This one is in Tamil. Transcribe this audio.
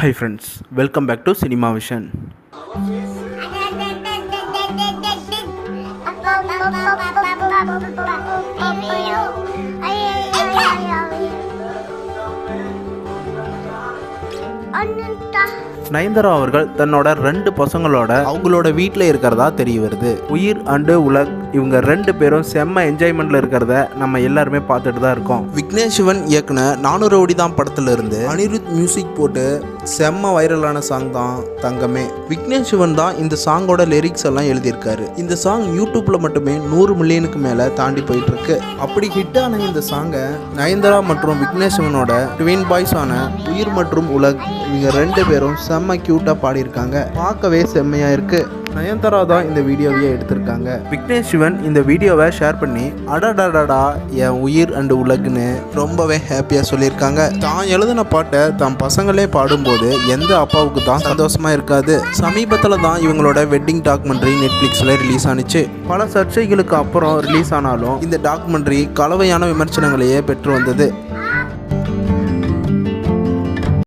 Hi friends, welcome back to Cinema Vision. Nayanthara அவர்கள் தன்னோட 2 பசங்களோட அவங்களோட வீட்டில் இருக்கிறதா தெரிய வருது. உயிர் அண்டு உலக் இவங்க 2 பேரும் செம்ம என்ஜாய்மெண்ட்ல இருக்கிறத நம்ம எல்லாருமே பார்த்துட்டு தான் இருக்கோம். விக்னேஷ் சிவன் இயக்குன 400 கோடி தான் படத்துல இருந்து அனிருத் மியூசிக் போட்டு செம்ம வைரலான சாங் தான் தங்கமே. விக்னேஷ் சிவன் தான் இந்த சாங்கோட லிரிக்ஸ் எல்லாம் எழுதியிருக்காரு. இந்த சாங் யூடியூப்ல மட்டுமே 100 மில்லியனுக்கு மேல தாண்டி போயிட்டு இருக்கு. அப்படி ஹிட் ஆன இந்த சாங்கை நயன்தாரா மற்றும் விக்னேஷ் சிவனோட ட்வின் பாய்ஸ் ஆன உயிர் மற்றும் உலக் இவங்க 2 பேரும் செம்ம கியூட்டா பாடியிருக்காங்க. பார்க்கவே செம்மையா இருக்கு. நயன்தாரா தான் இந்த வீடியோவையே எடுத்திருக்காங்க. விக்னேஷ் சிவன் இந்த வீடியோவை ஷேர் பண்ணி அடடடடா என் உயிர் அண்டு உலகுன்னு ரொம்பவே ஹாப்பியா சொல்லியிருக்காங்க. தான் எழுதின பாட்டை தான் பசங்களே பாடும்போது எந்த அப்பாவுக்கு தான் சந்தோஷமா இருக்காது. சமீபத்தில் தான் இவங்களோட வெட்டிங் டாக்குமெண்ட்ரி நெட்ஃப்ளிக்ஸில் ரிலீஸ் ஆனிச்சு. பல சர்ச்சைகளுக்கு அப்புறம் ரிலீஸ் ஆனாலும் இந்த டாக்குமெண்ட்ரி கலவையான விமர்சனங்களையே பெற்று வந்தது.